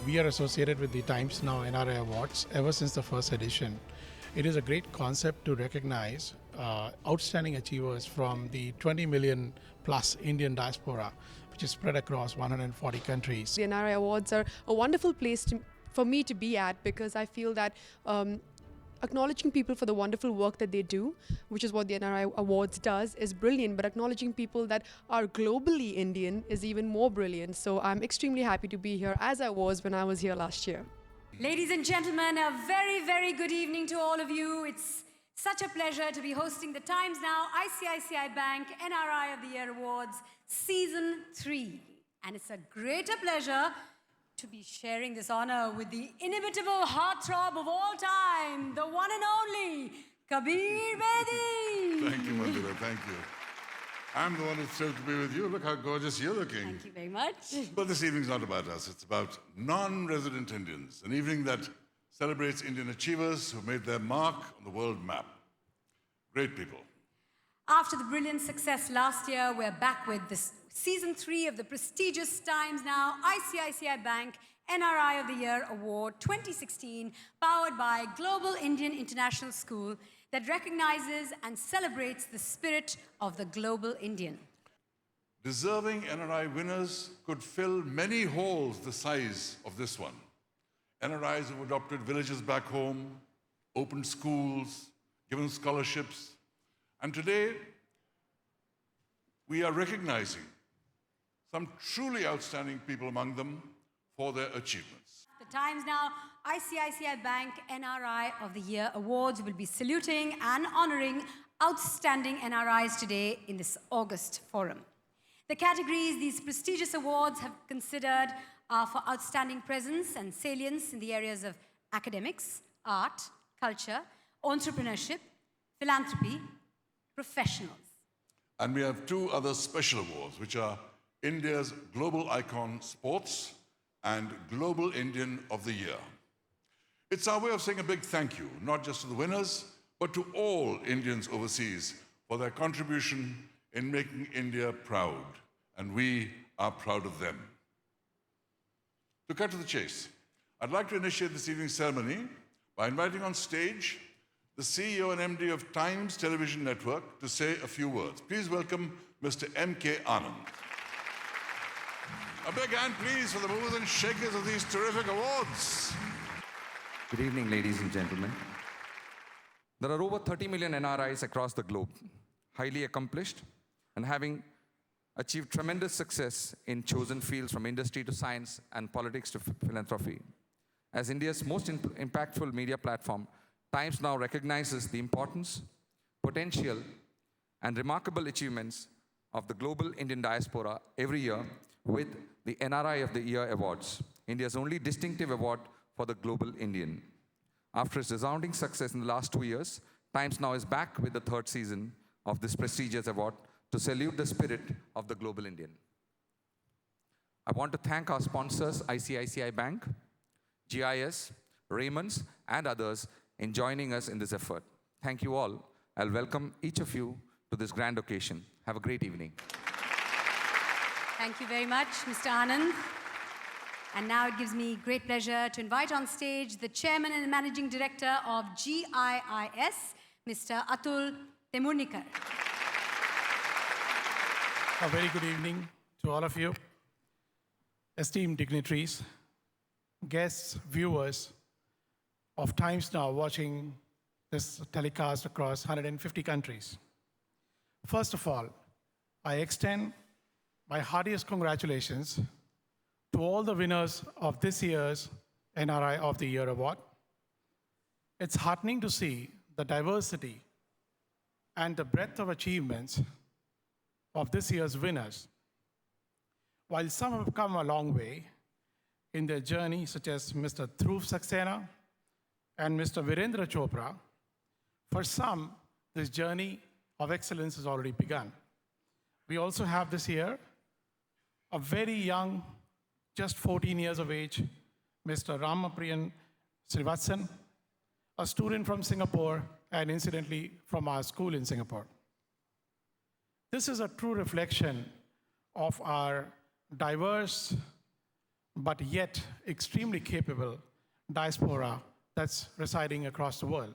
We are associated with the Times Now NRI Awards ever since the first edition. It is a great concept to recognize outstanding achievers from the 20 million plus Indian diaspora, which is spread across 140 countries. The NRI Awards are a wonderful place for me to be at, because I feel that acknowledging people for the wonderful work that they do, which is what the NRI Awards does, is brilliant, but acknowledging people that are globally Indian is even more brilliant. So I'm extremely happy to be here, as I was when I was here last year. Ladies and gentlemen, a very, very good evening to all of you. It's such a pleasure to be hosting the Times Now ICICI Bank NRI of the Year Awards Season 3. And it's a greater pleasure to be sharing this honor with the inimitable heartthrob of all time, the one and only Kabir Bedi. Thank you, Mandira, thank you. I'm the one who's thrilled to be with you. Look how gorgeous you're looking. Thank you very much. But this evening's not about us. It's about non-resident Indians, an evening that celebrates Indian achievers who made their mark on the world map. Great people. After the brilliant success last year, we're back with this Season 3 of the prestigious Times Now ICICI Bank NRI of the Year Award 2016, powered by Global Indian International School, that recognizes and celebrates the spirit of the global Indian. Deserving NRI winners could fill many halls the size of this one. NRIs have adopted villages back home, opened schools, given scholarships, and today we are recognizing some truly outstanding people among them for their achievements. The Times Now ICICI Bank NRI of the Year Awards will be saluting and honoring outstanding NRIs today in this August forum. The categories these prestigious awards have considered are for outstanding presence and salience in the areas of academics, art, culture, entrepreneurship, philanthropy, professionals. And we have two other special awards, which are India's Global Icon Sports and Global Indian of the Year. It's our way of saying a big thank you, not just to the winners, but to all Indians overseas for their contribution in making India proud. And we are proud of them. To cut to the chase, I'd like to initiate this evening's ceremony by inviting on stage the CEO and MD of Times Television Network to say a few words. Please welcome Mr. M.K. Anand. A big hand, please, for the movers and shakers of these terrific awards. Good evening, ladies and gentlemen. There are over 30 million NRIs across the globe, highly accomplished and having achieved tremendous success in chosen fields from industry to science and politics to philanthropy. As India's most impactful media platform, Times Now recognizes the importance, potential, and remarkable achievements of the global Indian diaspora every year with the NRI of the Year Awards, India's only distinctive award for the global Indian. After its resounding success in the last 2 years, Times Now is back with the third season of this prestigious award to salute the spirit of the global Indian. I want to thank our sponsors, ICICI Bank, GIS, Raymond's, and others in joining us in this effort. Thank you all. I'll welcome each of you to this grand occasion. Have a great evening. Thank you very much, Mr. Anand. And now it gives me great pleasure to invite on stage the Chairman and Managing Director of GIIS, Mr. Atul Temurnikar. A very good evening to all of you, esteemed dignitaries, guests, viewers of Times Now watching this telecast across 150 countries. First of all, I extend my heartiest congratulations to all the winners of this year's NRI of the Year Award. It's heartening to see the diversity and the breadth of achievements of this year's winners. While some have come a long way in their journey, such as Mr. Dhruv Saxena and Mr. Virendra Chopra, for some, this journey of excellence has already begun. We also have this year a very young, just 14 years of age, Mr. Ramapriyan Srivatsan, a student from Singapore and incidentally from our school in Singapore. This is a true reflection of our diverse but yet extremely capable diaspora that's residing across the world.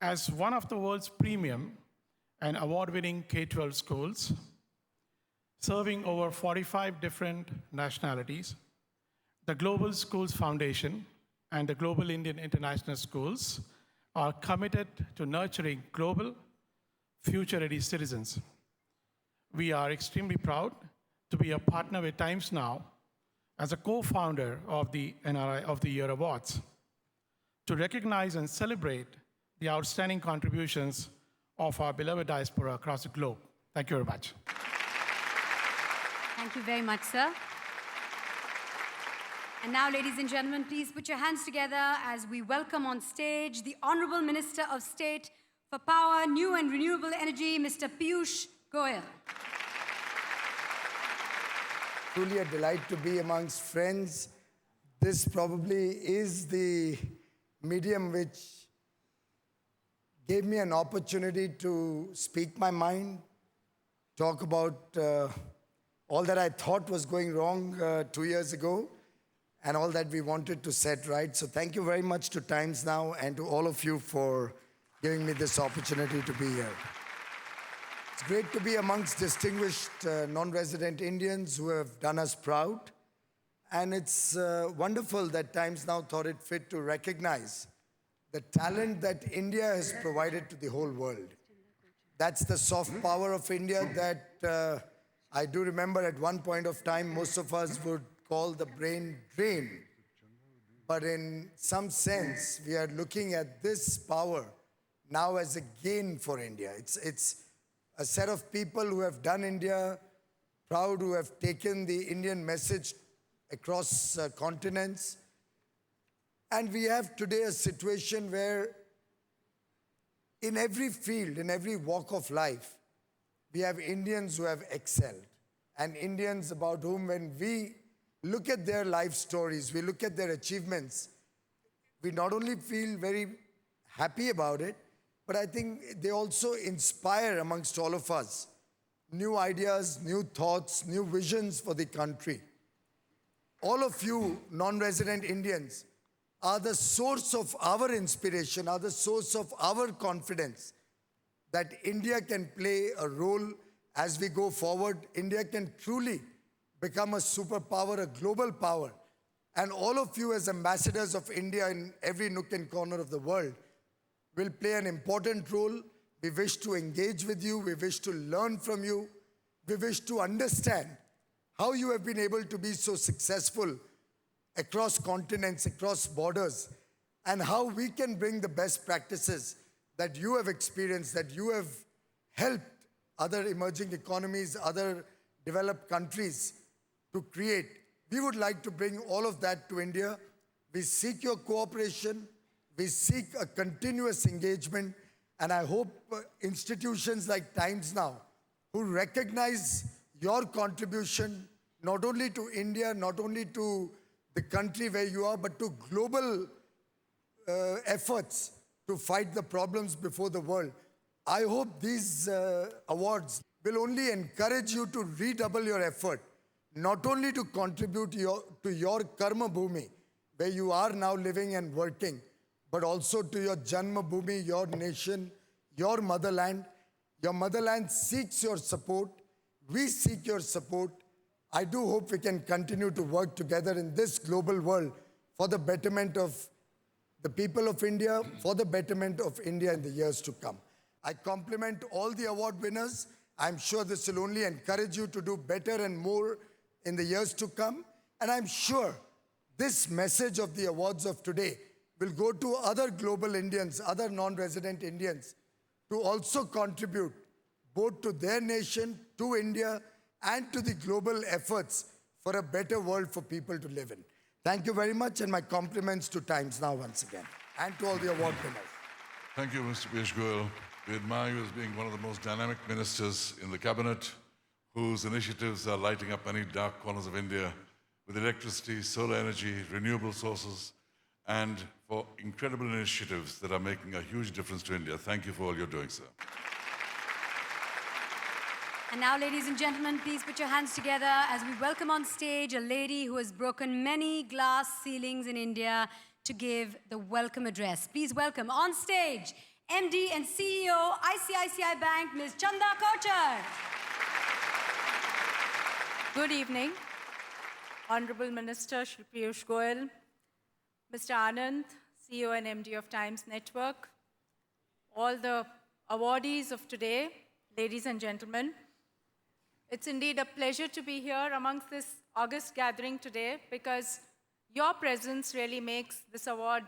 As one of the world's premium and award-winning K-12 schools, serving over 45 different nationalities, the Global Schools Foundation and the Global Indian International Schools are committed to nurturing global, future-ready citizens. We are extremely proud to be a partner with Times Now as a co-founder of the NRI of the Year Awards to recognize and celebrate the outstanding contributions of our beloved diaspora across the globe. Thank you very much. Thank you very much, sir. And now, ladies and gentlemen, please put your hands together as we welcome on stage the Honorable Minister of State for Power, New and Renewable Energy, Mr. Piyush Goyal. Truly a delight to be amongst friends. This probably is the medium which gave me an opportunity to speak my mind, talk about all that I thought was going wrong 2 years ago, and all that we wanted to set right. So thank you very much to Times Now and to all of you for giving me this opportunity to be here. It's great to be amongst distinguished non-resident Indians who have done us proud. And it's wonderful that Times Now thought it fit to recognize the talent that India has provided to the whole world. That's the soft power of India that I do remember at one point of time most of us would call the brain drain. But in some sense, we are looking at this power now as a gain for India. It's a set of people who have done India proud, who have taken the Indian message across continents. And we have today a situation where in every field, in every walk of life, we have Indians who have excelled. And Indians about whom, when we look at their life stories, we look at their achievements, we not only feel very happy about it, but I think they also inspire amongst all of us new ideas, new thoughts, new visions for the country. All of you non-resident Indians are the source of our inspiration, are the source of our confidence that India can play a role as we go forward. India can truly become a superpower, a global power. And all of you as ambassadors of India in every nook and corner of the world will play an important role. We wish to engage with you. We wish to learn from you. We wish to understand how you have been able to be so successful across continents, across borders, and how we can bring the best practices that you have experienced, that you have helped other emerging economies, other developed countries to create. We would like to bring all of that to India. We seek your cooperation. We seek a continuous engagement. And I hope institutions like Times Now, who recognize your contribution, not only to India, not only to the country where you are, but to global efforts to fight the problems before the world. I hope these awards will only encourage you to redouble your effort, not only to contribute to your karma bhumi, where you are now living and working, but also to your janma bhumi, your nation, your motherland. Your motherland seeks your support. We seek your support. I do hope we can continue to work together in this global world for the betterment of the people of India, for the betterment of India in the years to come. I compliment all the award winners. I'm sure this will only encourage you to do better and more in the years to come. And I'm sure this message of the awards of today will go to other global Indians, other non-resident Indians, to also contribute both to their nation, to India, and to the global efforts for a better world for people to live in. Thank you very much, and my compliments to Times Now once again, and to all the award winners. Thank you, Mr. Piyush Goyal. We admire you as being one of the most dynamic ministers in the cabinet, whose initiatives are lighting up many dark corners of India with electricity, solar energy, renewable sources, and for incredible initiatives that are making a huge difference to India. Thank you for all you're doing, sir. And now, ladies and gentlemen, please put your hands together as we welcome on stage a lady who has broken many glass ceilings in India to give the welcome address. Please welcome on stage MD and CEO, ICICI Bank, Ms. Chanda Kochhar. Good evening, Honorable Minister Shri Piyush Goyal, Mr. Anand, CEO and MD of Times Network, all the awardees of today, ladies and gentlemen. It's indeed a pleasure to be here amongst this august gathering today because your presence really makes this award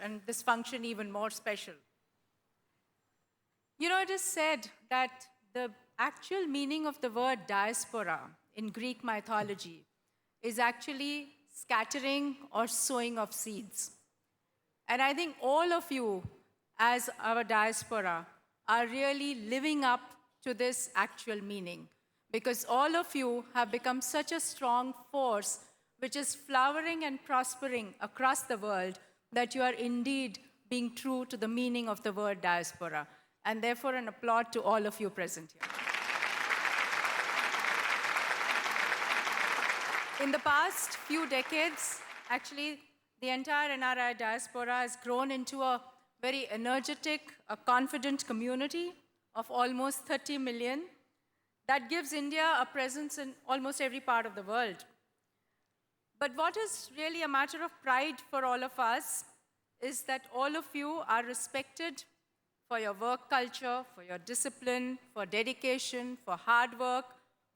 and this function even more special. You know, it is said that the actual meaning of the word diaspora in Greek mythology is actually scattering or sowing of seeds. And I think all of you, as our diaspora, are really living up to this actual meaning, because all of you have become such a strong force which is flowering and prospering across the world that you are indeed being true to the meaning of the word diaspora. And therefore, an applaud to all of you present here. In the past few decades, actually, the entire NRI diaspora has grown into a very energetic, a confident community of almost 30 million. That gives India a presence in almost every part of the world. But what is really a matter of pride for all of us is that all of you are respected for your work culture, for your discipline, for dedication, for hard work,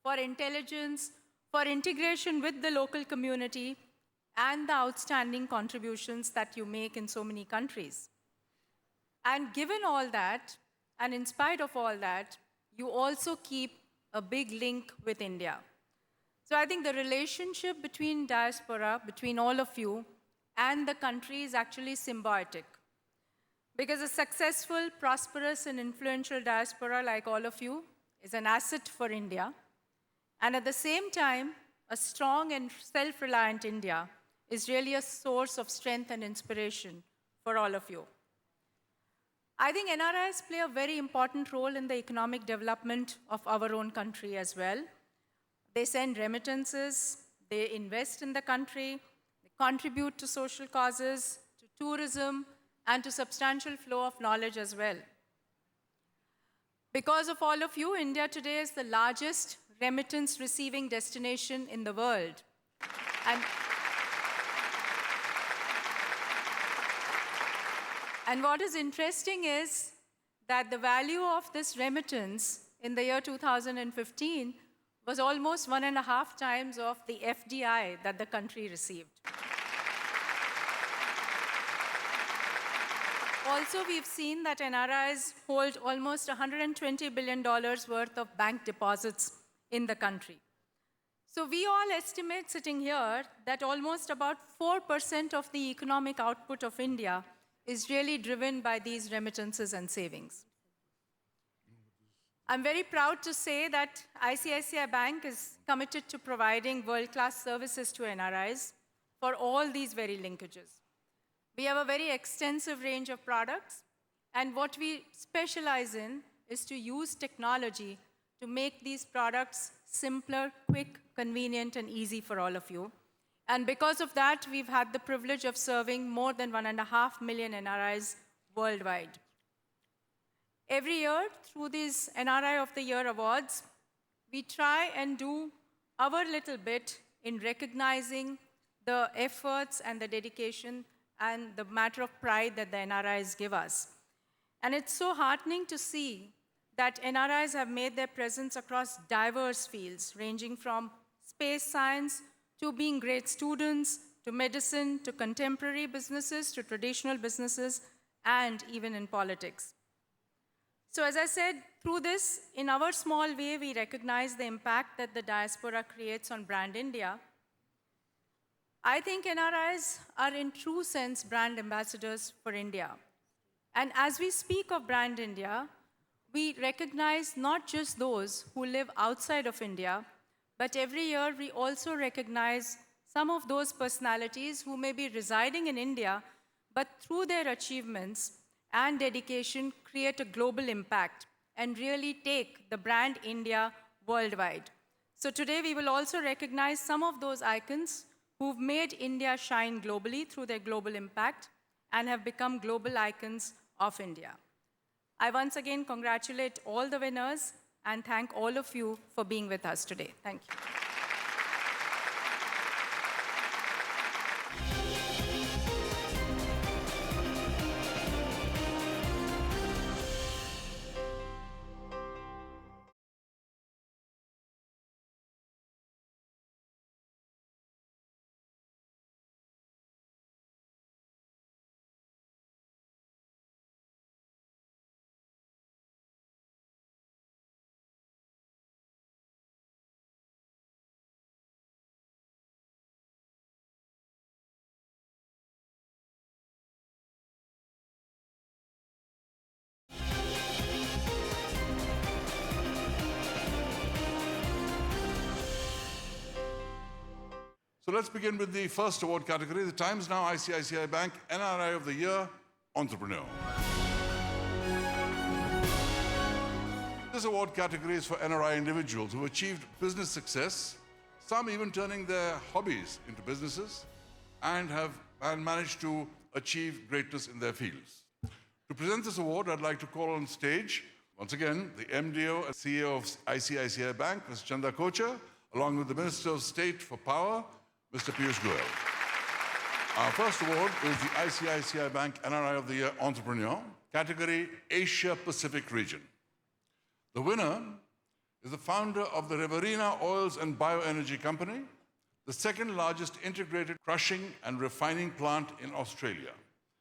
for intelligence, for integration with the local community, and the outstanding contributions that you make in so many countries. And given all that, and in spite of all that, you also keep a big link with India. So I think the relationship between diaspora, between all of you, and the country is actually symbiotic. Because a successful, prosperous, and influential diaspora like all of you is an asset for India. And at the same time, a strong and self-reliant India is really a source of strength and inspiration for all of you. I think NRIs play a very important role in the economic development of our own country as well. They send remittances, they invest in the country, they contribute to social causes, to tourism, and to substantial flow of knowledge as well. Because of all of you, India today is the largest remittance receiving destination in the world. And what is interesting is that the value of this remittance in the year 2015 was almost 1.5 times of the FDI that the country received. Also, we've seen that NRIs hold almost $120 billion worth of bank deposits in the country. So we all estimate sitting here that almost about 4% of the economic output of India is really driven by these remittances and savings. I'm very proud to say that ICICI Bank is committed to providing world-class services to NRIs for all these very linkages. We have a very extensive range of products, and what we specialize in is to use technology to make these products simpler, quick, convenient, and easy for all of you. And because of that, we've had the privilege of serving more than 1.5 million NRIs worldwide. Every year, through these NRI of the Year awards, we try and do our little bit in recognizing the efforts and the dedication and the matter of pride that the NRIs give us. And it's so heartening to see that NRIs have made their presence across diverse fields, ranging from space science to being great students, to medicine, to contemporary businesses, to traditional businesses, and even in politics. So as I said, through this, in our small way, we recognize the impact that the diaspora creates on brand India. I think NRIs are in true sense brand ambassadors for India. And as we speak of brand India, we recognize not just those who live outside of India, but every year we also recognize some of those personalities who may be residing in India, but through their achievements and dedication create a global impact and really take the brand India worldwide. So today we will also recognize some of those icons who've made India shine globally through their global impact and have become global icons of India. I once again congratulate all the winners and thank all of you for being with us today. Thank you. So let's begin with the first award category, the Times Now ICICI Bank NRI of the Year Entrepreneur. This award category is for NRI individuals who achieved business success, some even turning their hobbies into businesses, and have managed to achieve greatness in their fields. To present this award, I'd like to call on stage, once again, the MDO and CEO of ICICI Bank, Ms. Chanda Kochhar, along with the Minister of State for Power, Mr. Piyush Goyal. Our first award is the ICICI Bank NRI of the Year Entrepreneur, category Asia Pacific Region. The winner is the founder of the Riverina Oils and Bioenergy Company, the second largest integrated crushing and refining plant in Australia.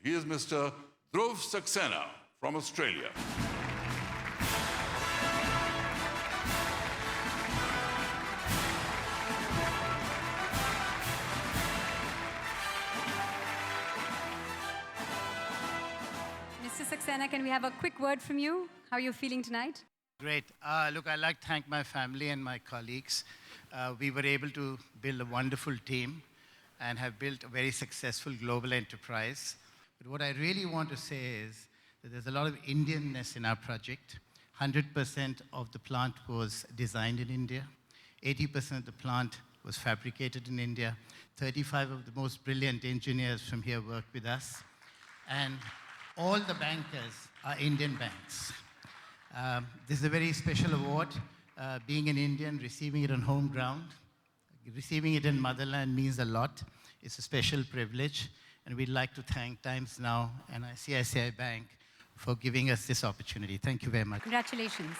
He is Mr. Dhruv Saxena from Australia. Mr. Saxena, can we have a quick word from you? How are you feeling tonight? Great. Look, I'd like to thank my family and my colleagues. We were able to build a wonderful team and have built a very successful global enterprise. But what I really want to say is that there's a lot of Indianness in our project. 100% of the plant was designed in India. 80% of the plant was fabricated in India. 35 of the most brilliant engineers from here work with us. And all the bankers are Indian banks. This is a very special award. Being an Indian, receiving it on home ground, receiving it in motherland means a lot. It's a special privilege. And we'd like to thank Times Now and ICICI Bank for giving us this opportunity. Thank you very much. Congratulations.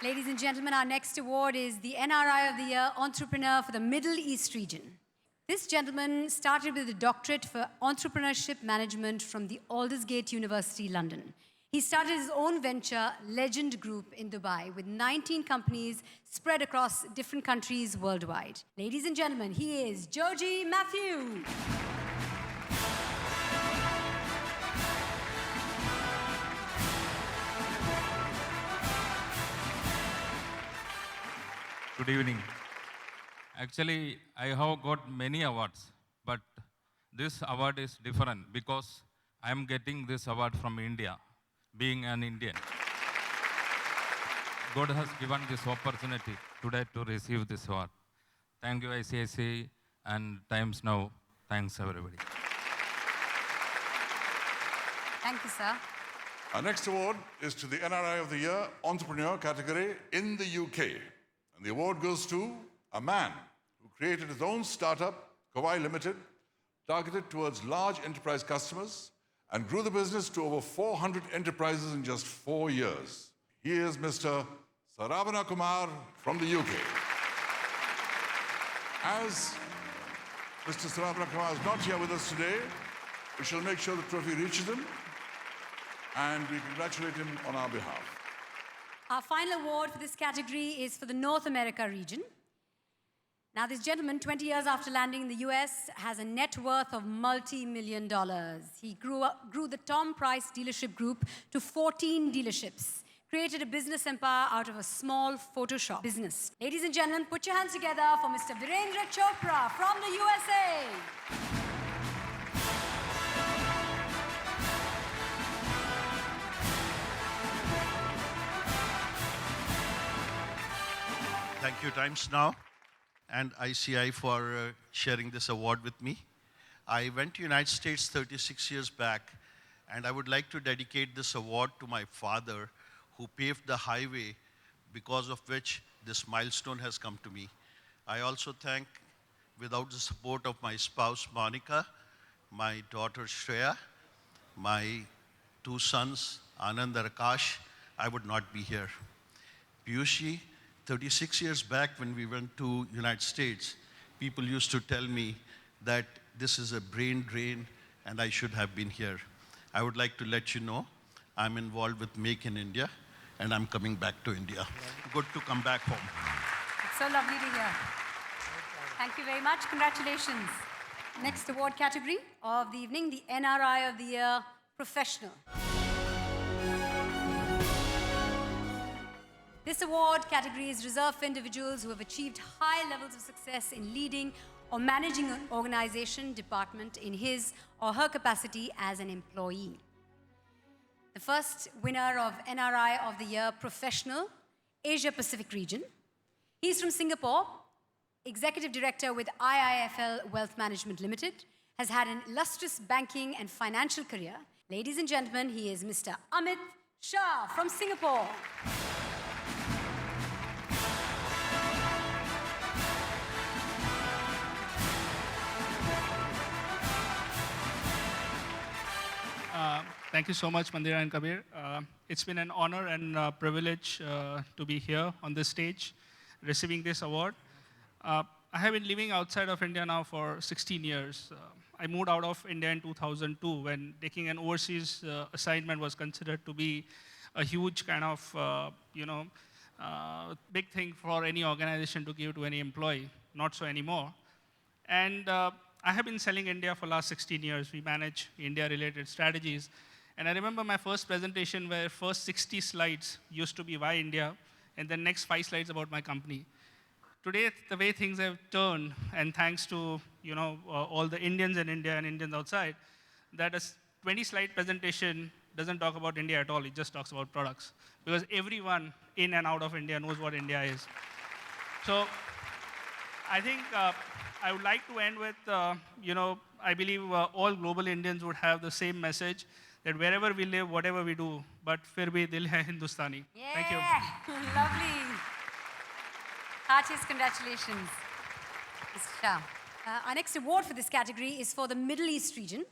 Ladies and gentlemen, our next award is the NRI of the Year Entrepreneur for the Middle East region. This gentleman started with a doctorate for entrepreneurship management from the Aldersgate University, London. He started his own venture, Legend Group, in Dubai, with 19 companies spread across different countries worldwide. Ladies and gentlemen, he is Joji Matthew. Good evening. Actually, I have got many awards, but this award is different because I am getting this award from India, being an Indian. God has given this opportunity today to receive this award. Thank you, ICICI and Times Now. Thanks, everybody. Thank you, sir. Our next award is to the NRI of the Year Entrepreneur category in the UK. And the award goes to a man who created his own startup, Kawai Limited, targeted towards large enterprise customers, and grew the business to over 400 enterprises in just 4 years. He is Mr. Saravana Kumar from the UK. As Mr. Saravana Kumar is not here with us today, we shall make sure the trophy reaches him, and we congratulate him on our behalf. Our final award for this category is for the North America region. Now, this gentleman, 20 years after landing in the US, has a net worth of multi-million dollars. He grew the Tom Price dealership group to 14 dealerships, created a business empire out of a small Photoshop business. Ladies and gentlemen, put your hands together for Mr. Virendra Chopra from the USA. Thank you, Times Now and ICI for sharing this award with me. I went to United States 36 years back, and I would like to dedicate this award to my father, who paved the highway because of which this milestone has come to me. I also thank, without the support of my spouse, Monica, my daughter, Shreya, my two sons, Anand and Akash, I would not be here. Piyushi, 36 years back when we went to United States, people used to tell me that this is a brain drain and I should have been here. I would like to let you know I'm involved with Make in India and I'm coming back to India. Good to come back home. It's so lovely to hear. Thank you very much. Congratulations. Next award category of the evening, the NRI of the Year Professional. This award category is reserved for individuals who have achieved high levels of success in leading or managing an organization, department in his or her capacity as an employee. The first winner of NRI of the Year Professional, Asia Pacific region. He's from Singapore, Executive Director with IIFL Wealth Management Limited, has had an illustrious banking and financial career. Ladies and gentlemen, he is Mr. Amit Shah from Singapore. Thank you so much, Mandira and Kabir. It's been an honor and privilege to be here on this stage, receiving this award. I have been living outside of India now for 16 years. I moved out of India in 2002 when taking an overseas assignment was considered to be a huge kind of, big thing for any organization to give to any employee. Not so anymore. And I have been selling India for the last 16 years. We manage India-related strategies. And I remember my first presentation where first 60 slides used to be why India, and then next 5 slides about my company. Today, the way things have turned, and thanks to all the Indians in India and Indians outside, that a 20-slide presentation doesn't talk about India at all. It just talks about products. Because everyone in and out of India knows what India is. So I think I would like to end with, I believe all global Indians would have the same message, that wherever we live, whatever we do, but fir bhi dil hai Hindustani. Yeah. Thank you. Lovely. Heartiest congratulations, Mr. Shah. Our next award for this category is for the Middle East region.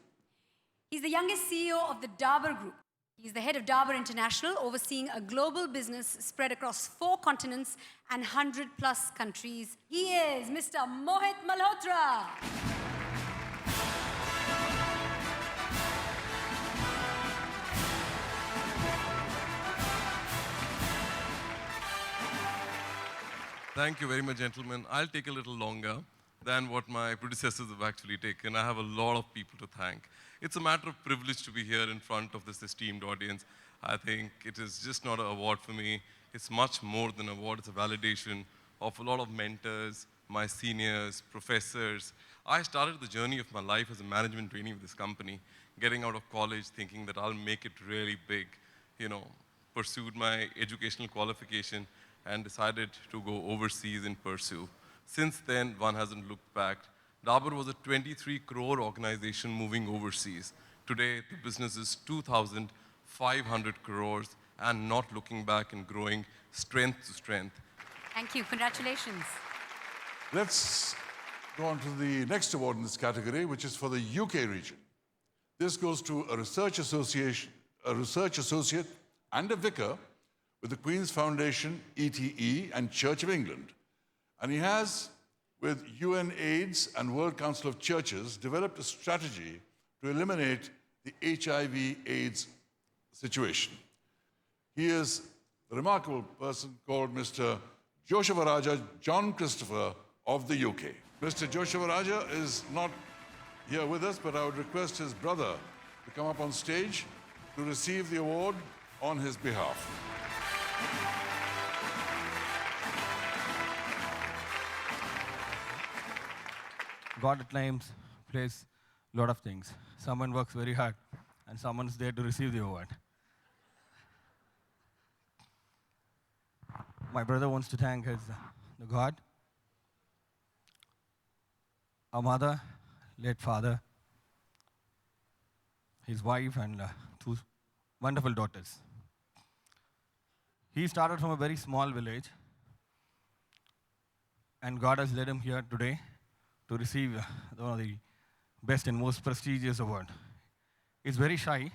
He's the youngest CEO of the Dabur Group. He's the head of Dabur International, overseeing a global business spread across 4 continents and 100+ countries. He is Mr. Mohit Malhotra. Thank you very much, gentlemen. I'll take a little longer than what my predecessors have actually taken. I have a lot of people to thank. It's a matter of privilege to be here in front of this esteemed audience. I think it is just not an award for me. It's much more than an award. It's a validation of a lot of mentors, my seniors, professors. I started the journey of my life as a management trainee with this company, getting out of college thinking that I'll make it really big, pursued my educational qualification and decided to go overseas and pursue. Since then, one hasn't looked back. Dabur was a 23 crore organization moving overseas. Today, the business is 2,500 crores and not looking back and growing strength to strength. Thank you. Congratulations. Let's go on to the next award in this category, which is for the UK region. This goes to a research associate and a vicar with the Queen's Foundation, ETE, and Church of England. And he has, with UNAIDS and World Council of Churches, developed a strategy to eliminate the HIV/AIDS situation. He is a remarkable person called Mr. Joshavaraja John Christopher of the UK. Mr. Joshavaraja is not here with us, but I would request his brother to come up on stage to receive the award on his behalf. God at times plays a lot of things. Someone works very hard, and someone's there to receive the award. My brother wants to thank his the God, our mother, late father, his wife, and two wonderful daughters. He started from a very small village, and God has led him here today to receive one of the best and most prestigious award. He's very shy.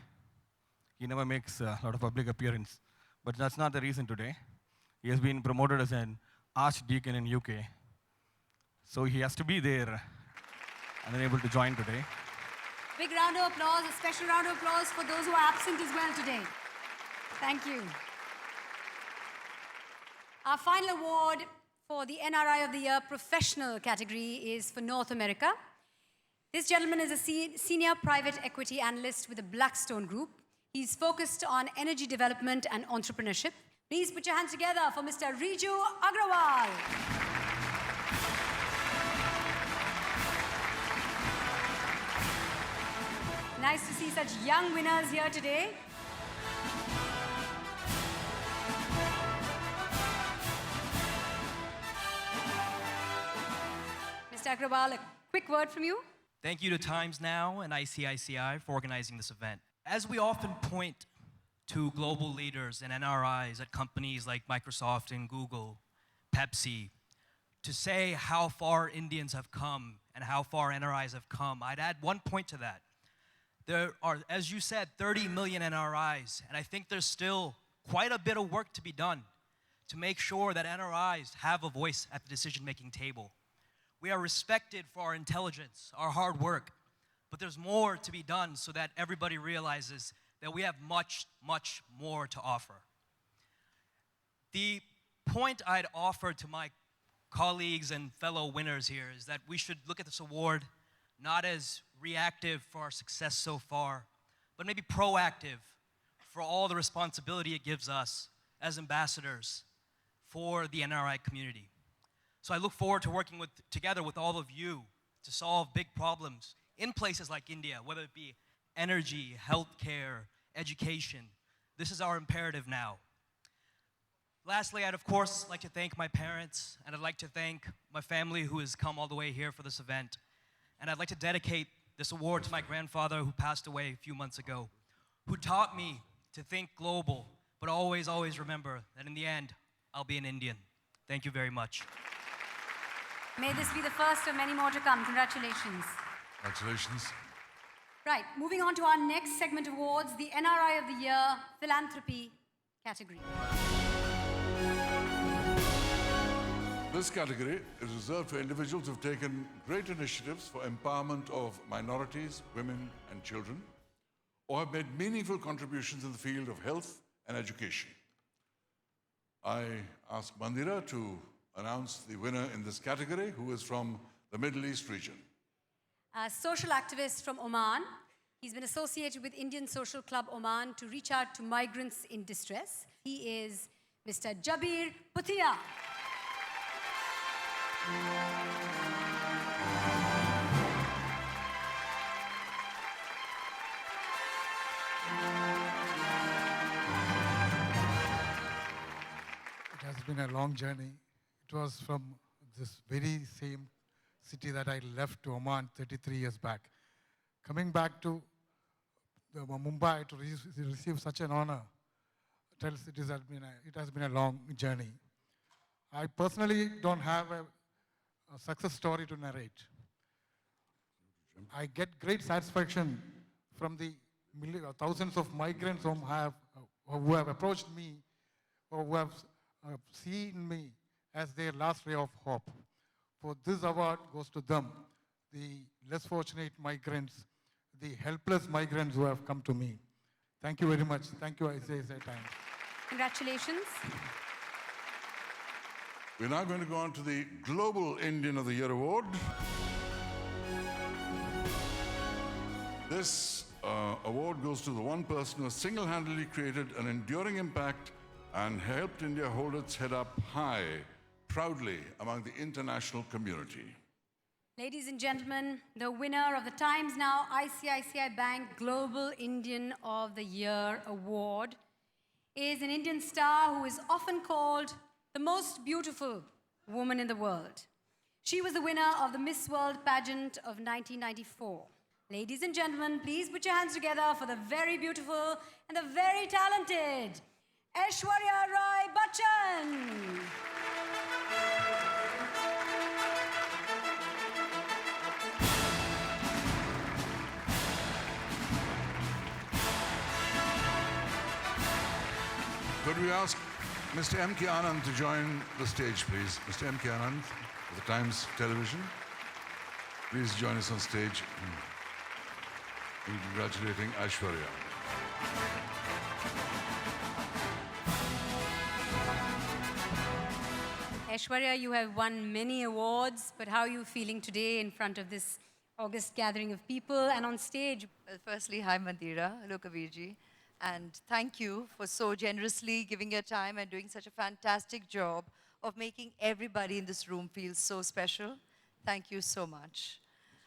He never makes a lot of public appearance, but that's not the reason today. He has been promoted as an archdeacon in UK, so he has to be there and unable to join today. Big round of applause, a special round of applause for those who are absent as well today. Thank you. Our final award for the NRI of the Year professional category is for North America. This gentleman is a senior private equity analyst with the Blackstone Group. He's focused on energy development and entrepreneurship. Please put your hands together for Mr. Riju Agrawal. Nice to see such young winners here today. Mr. Agrawal, a quick word from you. Thank you to Times Now and ICICI for organizing this event. As we often point to global leaders and NRIs at companies like Microsoft and Google, Pepsi, to say how far Indians have come and how far NRIs have come, I'd add one point to that. There are, as you said, 30 million NRIs, and I think there's still quite a bit of work to be done to make sure that NRIs have a voice at the decision-making table. We are respected for our intelligence, our hard work, but there's more to be done so that everybody realizes that we have much, much more to offer. The point I'd offer to my colleagues and fellow winners here is that we should look at this award not as reactive for our success so far, but maybe proactive for all the responsibility it gives us as ambassadors for the NRI community. So I look forward to working together with all of you to solve big problems in places like India, whether it be energy, healthcare, education. This is our imperative now. Lastly, I'd of course like to thank my parents, and I'd like to thank my family who has come all the way here for this event. And I'd like to dedicate this award to my grandfather who passed away a few months ago, who taught me to think global, but always, always remember that in the end, I'll be an Indian. Thank you very much. May this be the first of many more to come. Congratulations. Congratulations. Right, moving on to our next segment of awards, the NRI of the Year Philanthropy category. This category is reserved for individuals who have taken great initiatives for empowerment of minorities, women, and children, or have made meaningful contributions in the field of health and education. I ask Mandira to announce the winner in this category, who is from the Middle East region. A social activist from Oman. He's been associated with Indian Social Club Oman to reach out to migrants in distress. He is Mr. Jabir Puthia. It has been a long journey. It was from this very same city that I left to Oman 33 years back. Coming back to Mumbai to receive such an honor tells it has been a long journey. I personally don't have a success story to narrate. I get great satisfaction from the thousands of migrants who have approached me or who have seen me as their last ray of hope. For this award goes to them, the less fortunate migrants, the helpless migrants who have come to me. Thank you very much. Thank you, ICICI Times. Congratulations. We're now going to go on to the Global Indian of the Year Award. This award goes to the one person who has single-handedly created an enduring impact and helped India hold its head up high, proudly among the international community. Ladies and gentlemen, the winner of the Times Now ICICI Bank Global Indian of the Year Award is an Indian star who is often called the most beautiful woman in the world. She was the winner of the Miss World pageant of 1994. Ladies and gentlemen, please put your hands together for the very beautiful and the very talented Aishwarya Rai Bachchan. Could we ask Mr. M.K. Anand to join the stage, please? Mr. M.K. Anand of the Times Television. Please join us on stage in congratulating Aishwarya. Aishwarya, you have won many awards, but how are you feeling today in front of this august gathering of people and on stage? Well, firstly, hi Mandira, hello Kabirji, and thank you for so generously giving your time and doing such a fantastic job of making everybody in this room feel so special. Thank you so much.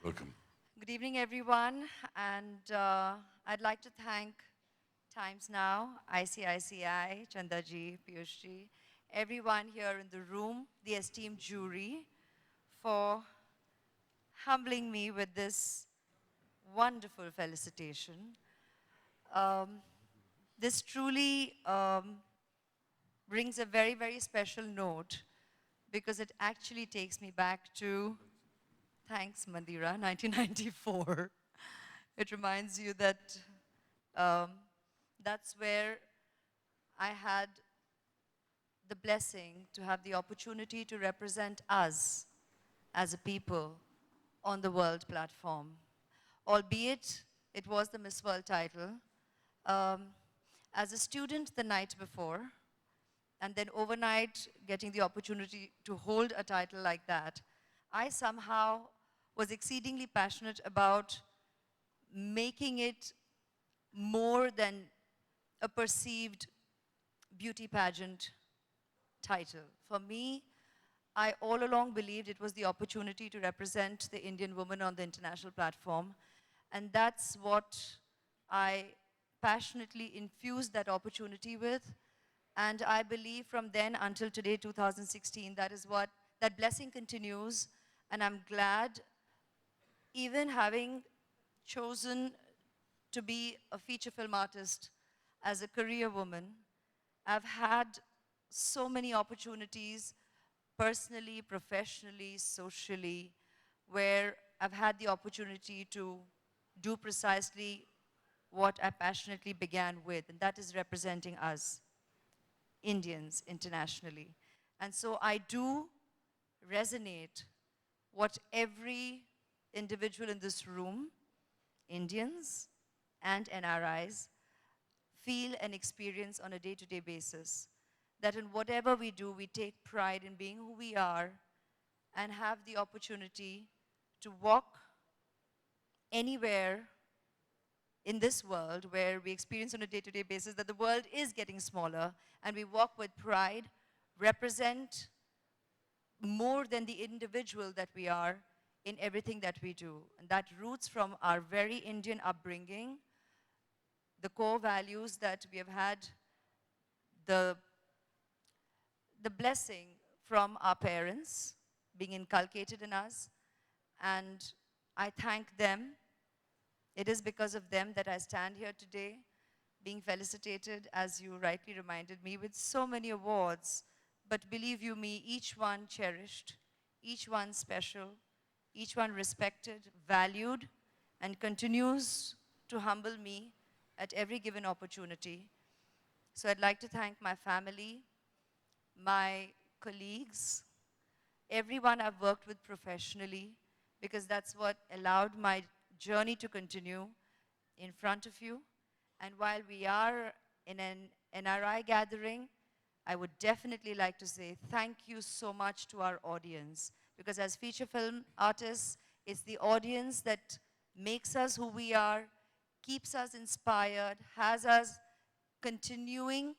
Welcome. Good evening, everyone, and I'd like to thank Times Now, ICICI, Chandaji, Piyushji, everyone here in the room, the esteemed jury, for humbling me with this wonderful felicitation. This truly brings a very, very special note because it actually takes me back to, thanks Mandira, 1994. It reminds you that that's where I had the blessing to have the opportunity to represent us as a people on the world platform. Albeit it was the Miss World title. As a student the night before, and then overnight getting the opportunity to hold a title like that, I somehow was exceedingly passionate about making it more than a perceived beauty pageant title. For me, I all along believed it was the opportunity to represent the Indian woman on the international platform, and that's what I passionately infused that opportunity with. And I believe from then until today, 2016, that blessing continues, and I'm glad, even having chosen to be a feature film artist as a career woman, I've had so many opportunities personally, professionally, socially, where I've had the opportunity to do precisely what I passionately began with, and that is representing us, Indians, internationally. And so I do resonate what every individual in this room, Indians and NRIs, feel and experience on a day-to-day basis. That in whatever we do, we take pride in being who we are and have the opportunity to walk anywhere in this world where we experience on a day-to-day basis that the world is getting smaller, and we walk with pride, represent more than the individual that we are in everything that we do. And that roots from our very Indian upbringing, the core values that we have had, the blessing from our parents being inculcated in us, and I thank them. It is because of them that I stand here today, being felicitated, as you rightly reminded me, with so many awards. But believe you me, each one cherished, each one special, each one respected, valued, and continues to humble me at every given opportunity. So I'd like to thank my family, my colleagues, everyone I've worked with professionally, because that's what allowed my journey to continue in front of you. And while we are in an NRI gathering, I would definitely like to say thank you so much to our audience, because as feature film artists, it's the audience that makes us who we are, keeps us inspired, has us continuing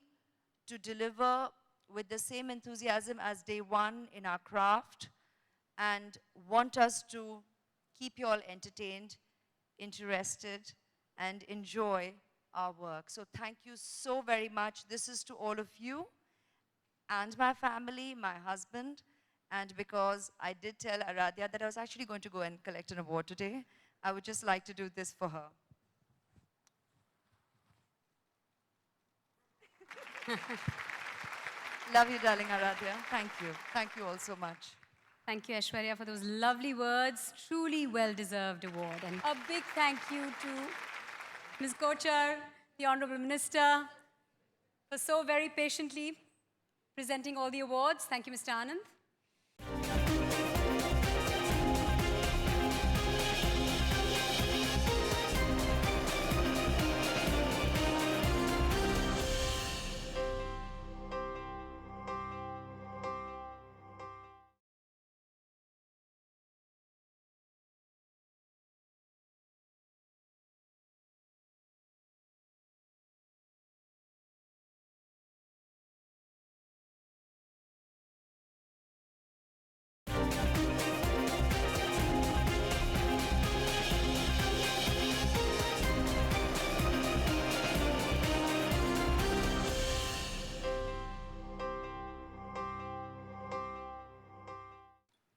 to deliver with the same enthusiasm as day one in our craft, and want us to keep you all entertained, interested, and enjoy our work. So thank you so very much. This is to all of you and my family, my husband, And because I did tell Aradhya that I was actually going to go and collect an award today, I would just like to do this for her. Love you, darling Aradhya. Thank you. Thank you all so much. Thank you, Aishwarya, for those lovely words. Truly well-deserved award. And a big thank you to Ms. Kochhar, the Honorable Minister, for so very patiently presenting all the awards. Thank you, Mr. Anand.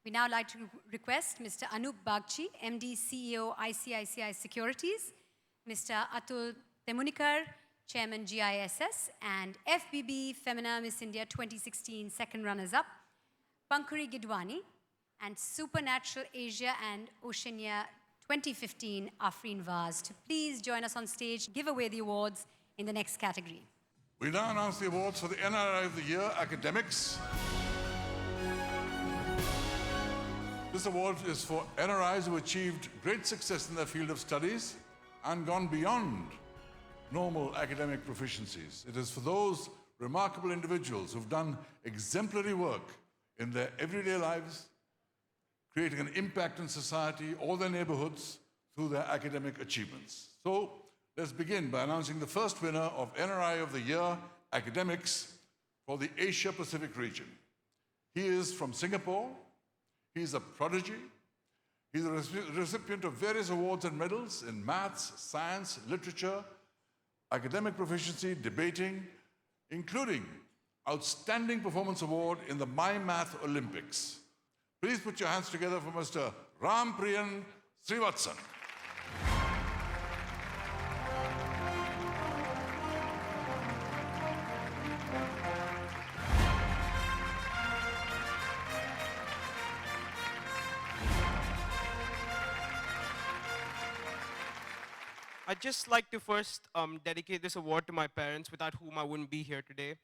We now like to request Mr. Anup Bagchi, MD, CEO, ICICI Securities, Mr. Atul Temunikar, Chairman, GISS, and FBB Femina Miss India 2016 second runners-up, Pankuri Gidwani, and Supernatural Asia and Oceania 2015 Afreen Vaz to please join us on stage, give away the awards in the next category. We now announce the awards for the NRI of the Year Academics. This award is for NRIs who achieved great success in their field of studies and gone beyond normal academic proficiencies. It is for those remarkable individuals who've done exemplary work in their everyday lives, creating an impact in society or their neighborhoods through their academic achievements. So let's begin by announcing the first winner of NRI of the Year Academics for the Asia Pacific region. He is from Singapore. He's a prodigy. He's a recipient of various awards and medals in maths, science, literature, academic proficiency, debating, including Outstanding Performance Award in the My Math Olympics. Please put your hands together for Mr. Rampriyan Srivatsan. I'd just like to first dedicate this award to my parents, without whom I wouldn't be here today.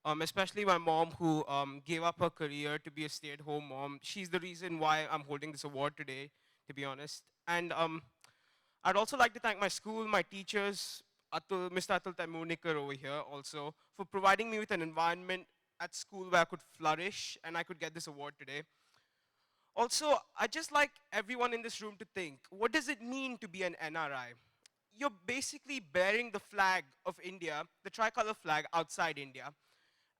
Especially my mom, who gave up her career to be a stay-at-home mom. She's the reason why I'm holding this award today, to be honest. And I'd also like to thank my school, my teachers, Mr. Atul Temunikar over here also, for providing me with an environment at school where I could flourish and I could get this award today. Also, I'd just like everyone in this room to think, what does it mean to be an NRI? You're basically bearing the flag of India, the tricolor flag outside India.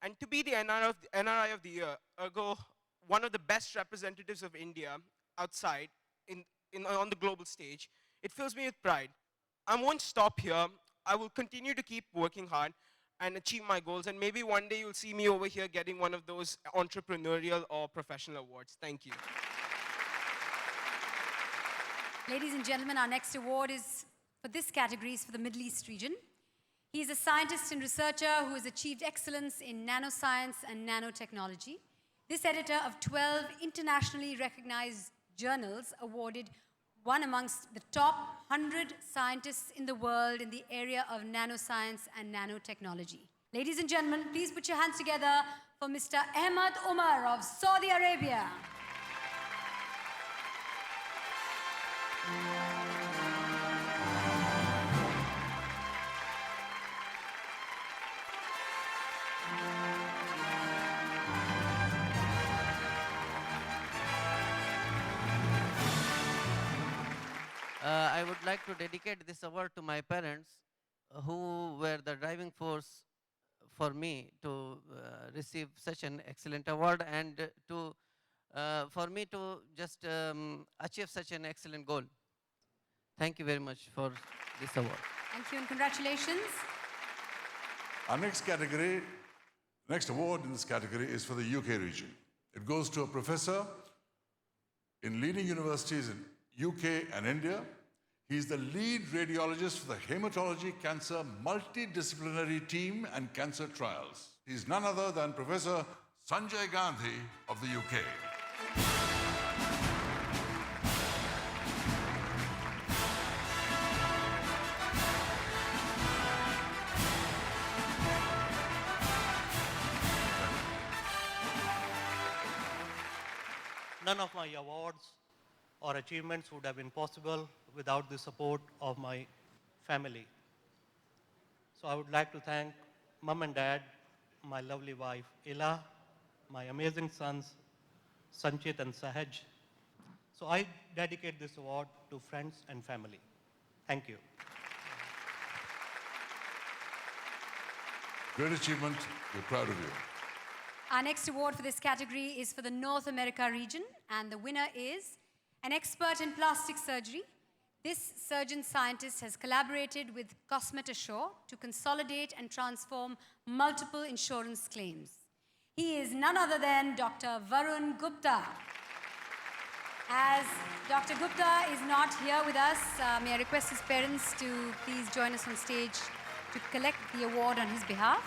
And to be the NRI of the Year, ergo one of the best representatives of India outside on the global stage, it fills me with pride. I won't stop here. I will continue to keep working hard and achieve my goals. And maybe one day you'll see me over here getting one of those entrepreneurial or professional awards. Thank you. Ladies and gentlemen, our next award is for this category is for the Middle East region. He is a scientist and researcher who has achieved excellence in nanoscience and nanotechnology. This editor of 12 internationally recognized journals awarded one amongst the top 100 scientists in the world in the area of nanoscience and nanotechnology. Ladies and gentlemen, please put your hands together for Mr. Ahmad Umar of Saudi Arabia. I would like to dedicate this award to my parents, who were the driving force for me to receive such an excellent award and for me to just achieve such an excellent goal. Thank you very much for this award. Thank you and congratulations. Our next award in this category is for the UK region. It goes to a professor in leading universities in UK and India. He's the lead radiologist for the hematology cancer multidisciplinary team and cancer trials. He's none other than Professor Sanjay Gandhi of the UK. None of my awards or achievements would have been possible without the support of my family. So I would like to thank Mum and Dad, my lovely wife Ila, my amazing sons Sanchit and Sahaj. So I dedicate this award to friends and family. Thank you. Great achievement. We're proud of you. Our next award for this category is for the North America region, and the winner is an expert in plastic surgery. This surgeon-scientist has collaborated with Cosmetassure to consolidate and transform multiple insurance claims. He is none other than Dr. Varun Gupta. As Dr. Gupta is not here with us, may I request his parents to please join us on stage to collect the award on his behalf.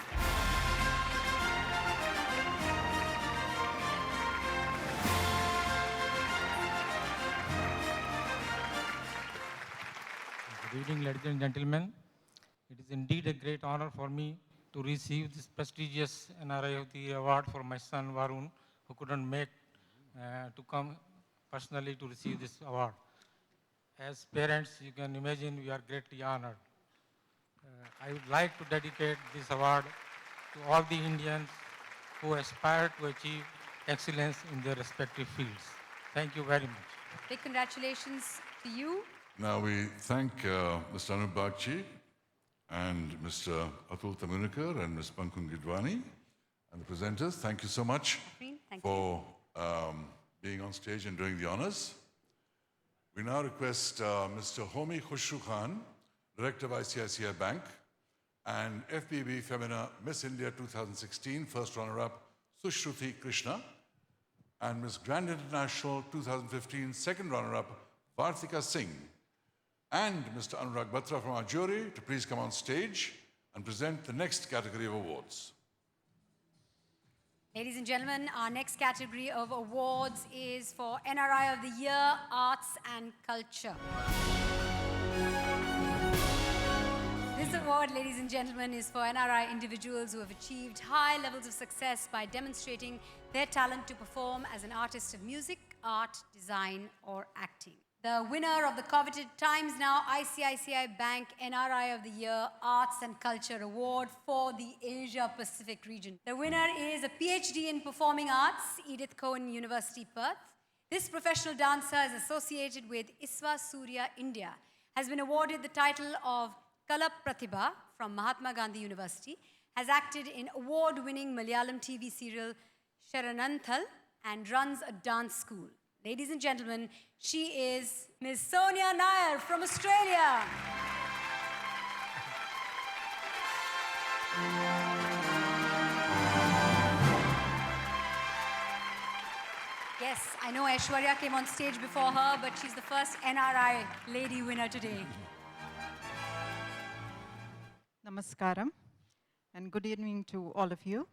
Good evening, ladies and gentlemen. It is indeed a great honor for me to receive this prestigious NRI of the Year award for my son Varun, who couldn't make to come personally to receive this award. As parents, you can imagine we are greatly honored. I would like to dedicate this award to all the Indians who aspire to achieve excellence in their respective fields. Thank you very much. Big congratulations to you. Now we thank Mr. Anup Bagchi and Mr. Atul Tamunikar and Ms. Pankun Gidwani and the presenters. Thank you so much for being on stage and doing the honors. We now request Mr. Homi Khushru Khan, Director of ICICI Bank, and FBB Femina Miss India 2016 first runner-up Sushruti Krishna, and Miss Grand International 2015 second runner-up Vartika Singh, and Mr. Anurag Batra from our jury to please come on stage and present the next category of awards. Ladies and gentlemen, our next category of awards is for NRI of the Year, Arts and Culture. This award, ladies and gentlemen, is for NRI individuals who have achieved high levels of success by demonstrating their talent to perform as an artist of music, art, design, or acting. The winner of the coveted Times Now ICICI Bank NRI of the Year Arts and Culture Award for the Asia Pacific region. The winner is a PhD in Performing Arts, Edith Cowan University, Perth. This professional dancer is associated with ISWA Surya India, has been awarded the title of Kala Pratibha from Mahatma Gandhi University, has acted in award-winning Malayalam TV serial Sharananthal and runs a dance school. Ladies and gentlemen, she is Ms. Sonia Nair from Australia. Yes, I know Aishwarya came on stage before her, but she's the first NRI lady winner today. Namaskaram, and good evening to all of you.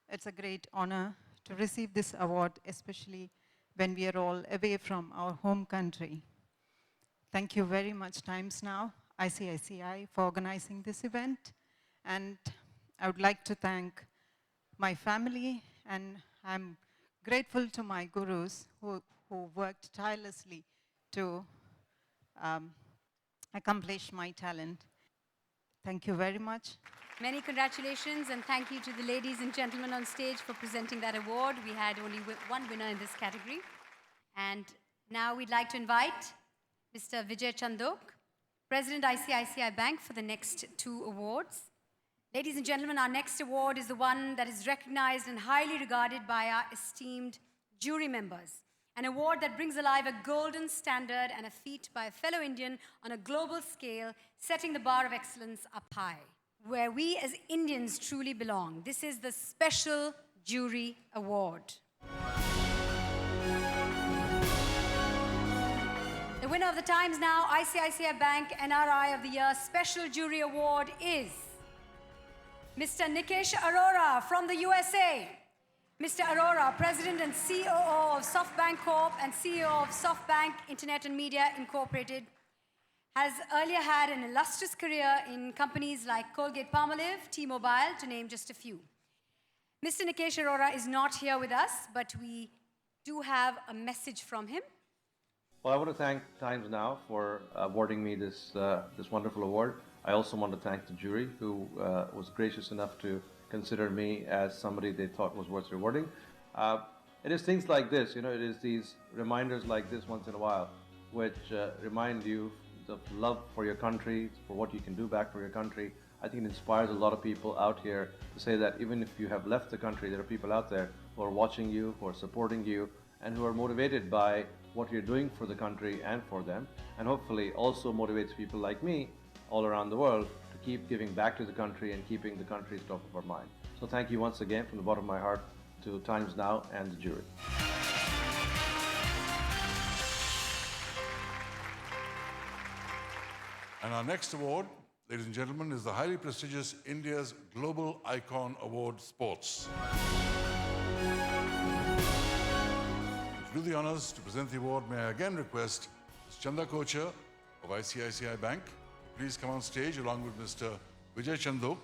It's a great honor to receive this award, especially when we are all away from our home country. Thank you very much, Times Now, ICICI, for organizing this event. And I would like to thank my family, and I'm grateful to my gurus who worked tirelessly to accomplish my talent. Thank you very much. Many congratulations, and thank you to the ladies and gentlemen on stage for presenting that award. We had only one winner in this category. And now we'd like to invite Mr. Vijay Chandok, President ICICI Bank, for the next two awards. Ladies and gentlemen, our next award is the one that is recognized and highly regarded by our esteemed jury members. An award that brings alive a golden standard and a feat by a fellow Indian on a global scale, setting the bar of excellence up high, where we as Indians truly belong. This is the Special Jury Award. The winner of the Times Now ICICI Bank NRI of the Year Special Jury Award is Mr. Nikesh Arora from the USA. Mr. Arora, President and COO of SoftBank Corp and CEO of SoftBank Internet and Media Incorporated, has earlier had an illustrious career in companies like Colgate-Palmolive, T-Mobile, to name just a few. Mr. Nikesh Arora is not here with us, but we do have a message from him. Well, I want to thank Times Now for awarding me this wonderful award. I also want to thank the jury who was gracious enough to consider me as somebody they thought was worth rewarding. It is things like this, it is these reminders like this once in a while which remind you of love for your country, for what you can do back for your country. I think it inspires a lot of people out here to say that even if you have left the country, there are people out there who are watching you, who are supporting you, and who are motivated by what you're doing for the country and for them, and hopefully also motivates people like me all around the world to keep giving back to the country and keeping the country top of our mind. So thank you once again from the bottom of my heart to Times Now and the jury. And our next award, ladies and gentlemen, is the highly prestigious India's Global Icon Award Sports. To do the honors to present the award, may I again request Ms. Chanda Kochhar of ICICI Bank. Please come on stage along with Mr. Vijay Chandok,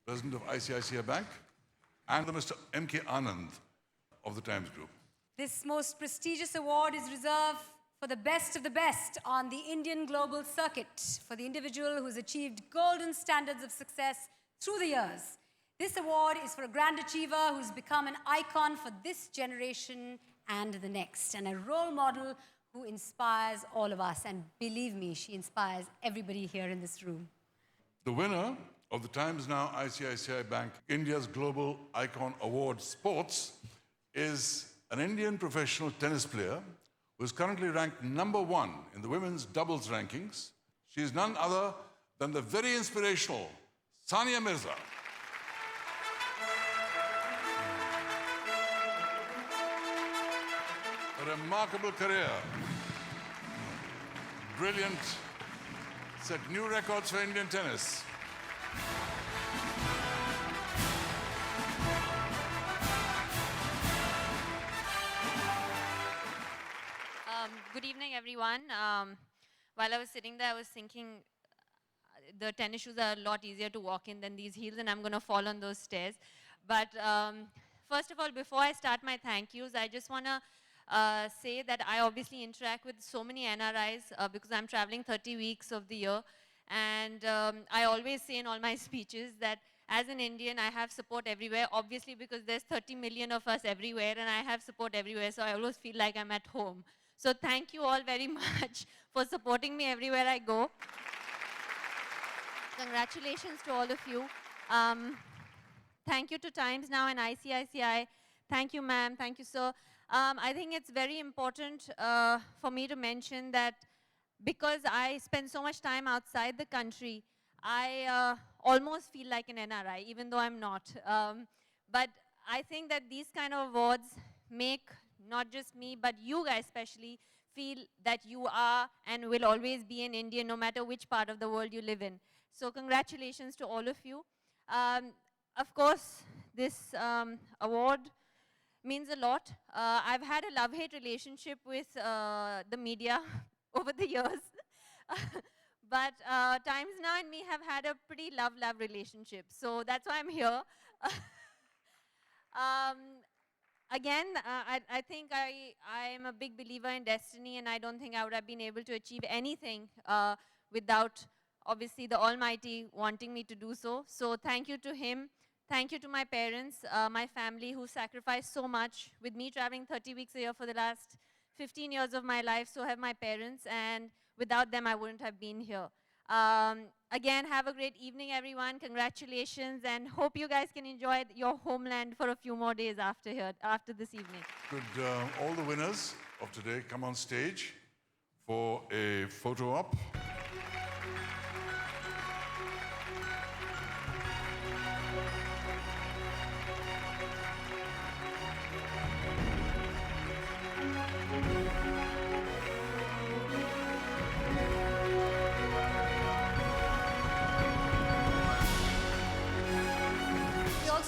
President of ICICI Bank, and Mr. M.K. Anand of the Times Group. This most prestigious award is reserved for the best of the best on the Indian global circuit, for the individual who's achieved golden standards of success through the years. This award is for a grand achiever who's become an icon for this generation and the next, and a role model who inspires all of us. And believe me, she inspires everybody here in this room. The winner of the Times Now ICICI Bank India's Global Icon Award Sports is an Indian professional tennis player who is currently ranked #1 in the women's doubles rankings. She is none other than the very inspirational Sania Mirza. A remarkable career. Brilliant. Set new records for Indian tennis. Good evening, everyone. While I was sitting there, I was thinking the tennis shoes are a lot easier to walk in than these heels, and I'm going to fall on those stairs. But first of all, before I start my thank yous, I just want to say that I obviously interact with so many NRIs because I'm traveling 30 weeks of the year. And I always say in all my speeches that as an Indian, I have support everywhere, obviously because there's 30 million of us everywhere, and I have support everywhere, so I always feel like I'm at home. So thank you all very much for supporting me everywhere I go. Congratulations to all of you. Thank you to Times Now and ICICI. Thank you, ma'am. Thank you, sir. I think it's very important for me to mention that because I spend so much time outside the country, I almost feel like an NRI, even though I'm not. But I think that these kind of awards make not just me, but you guys especially, feel that you are and will always be an Indian, no matter which part of the world you live in. So congratulations to all of you. Of course, this award means a lot. I've had a love-hate relationship with the media over the years. But Times Now and me have had a pretty love-love relationship. So that's why I'm here. Again, I think I am a big believer in destiny, and I don't think I would have been able to achieve anything without, obviously, the Almighty wanting me to do so. So thank you to Him. Thank you to my parents, my family, who sacrificed so much. With me traveling 30 weeks a year for the last 15 years of my life, so have my parents, and without them, I wouldn't have been here. Again, have a great evening, everyone. Congratulations, and hope you guys can enjoy your homeland for a few more days after this evening. Could all the winners of today come on stage for a photo op?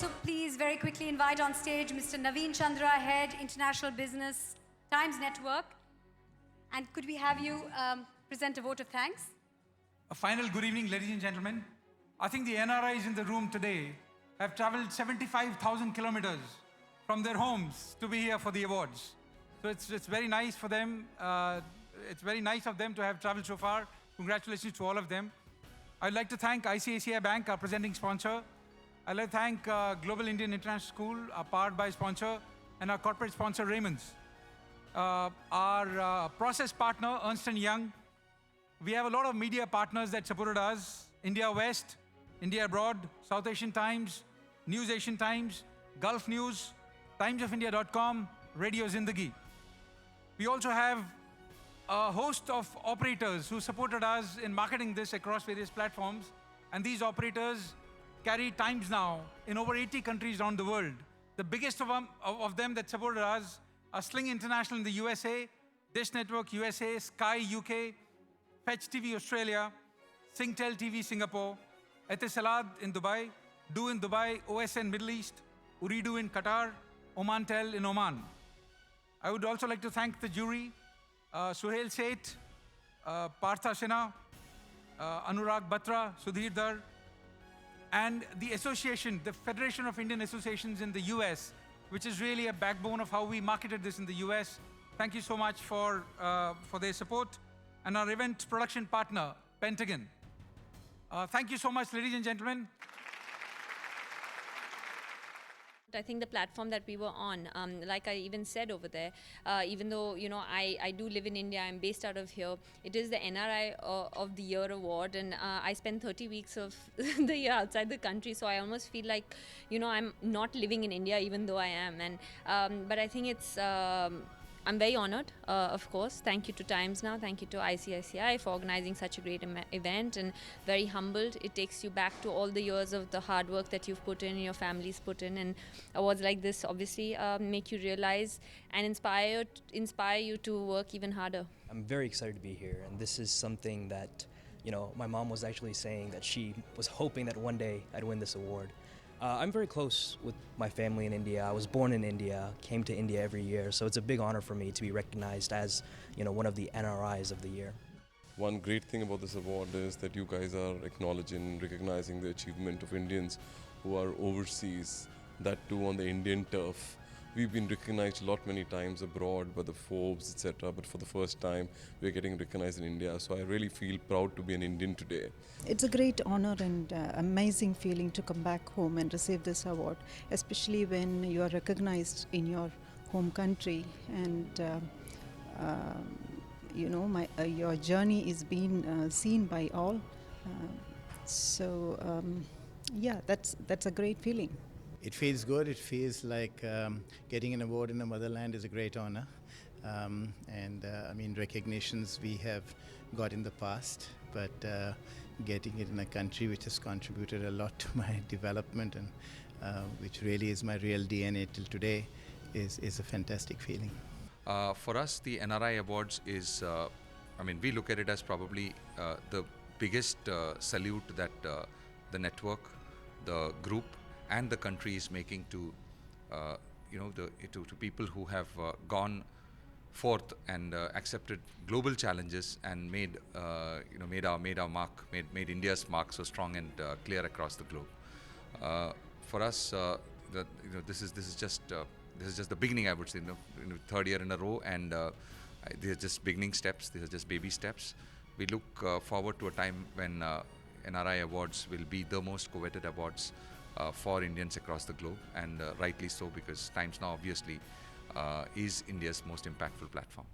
also please very quickly invite on stage Mr. Naveen Chandra, Head, International Business, Times Network. And could we have you present a vote of thanks? A final good evening, ladies and gentlemen. I think the NRIs in the room today have traveled 75,000 kilometers from their homes to be here for the awards. So it's very nice for them. It's very nice of them to have traveled so far. Congratulations to all of them. I'd like to thank ICICI Bank, our presenting sponsor. I'd like to thank Global Indian International School, our powered by sponsor, and our corporate sponsor, Raymond's. Our process partner, Ernst & Young. We have a lot of media partners that supported us. India West, India Abroad, South Asian Times, News Asian Times, Gulf News, timesofindia.com, Radio Zindagi. We also have a host of operators who supported us in marketing this across various platforms. And these operators carry Times Now in over 80 countries around the world. The biggest of them that supported us are Sling International in the USA, Dish Network USA, Sky UK, Fetch TV Australia, Singtel TV Singapore, Etisalat in Dubai, Do in Dubai, OSN Middle East, Uridu in Qatar, Omantel in Oman. I would also like to thank the jury, Suhail Seth, Partha Sinha, Anurag Batra, Sudhir Dar, and the association, the Federation of Indian Associations in the US, which is really a backbone of how we marketed this in the US. Thank you so much for their support. And our event production partner, Pentagon. Thank you so much, ladies and gentlemen. I think the platform that we were on, like I even said over there, even though, you know, I do live in India, I'm based out of here, it is the NRI of the Year award, and I spend 30 weeks of the year outside the country, so I almost feel like, you know, I'm not living in India even though I am. And but I think it's I'm very honored, of course. Thank you to Times Now, thank you to ICICI for organizing such a great event, and very humbled. It takes you back to all the years of the hard work that you've put in, your family's put in, and awards like this obviously make you realize and inspire you to work even harder. I'm very excited to be here, and this is something that, you know, my mom was actually saying that she was hoping that one day I'd win this award. I'm very close with my family in India. I was born in India, came to India every year, so it's a big honor for me to be recognized as, you know, one of the NRIs of the year. One great thing about this award is that you guys are acknowledging, recognizing the achievement of Indians who are overseas, that too on the Indian turf. We've been recognized many times abroad by the Forbes, etc. But for the first time, we're getting recognized in India. So I really feel proud to be an Indian today. It's a great honor and amazing feeling to come back home and receive this award, especially when you are recognized in your home country. And you know, your journey is being seen by all. Yeah, that's a great feeling. It feels good. It feels like getting an award in the motherland is a great honor. I mean, recognitions we have got in the past, but getting it in a country which has contributed a lot to my development and which really is my real DNA till today is a fantastic feeling. For us, the NRI Awards is, I mean, we look at it as probably the biggest salute that the network, the group, and the country is making to, you know, to people who have gone forth and accepted global challenges and made, you know, made our mark, made India's mark so strong and clear across the globe. For us, you know, this is just the beginning, I would say. You know, third year in a row, and these are just beginning steps. These are just baby steps. We look forward to a time when NRI Awards will be the most coveted awards for Indians across the globe, and rightly so, because Times Now obviously is India's most impactful platform.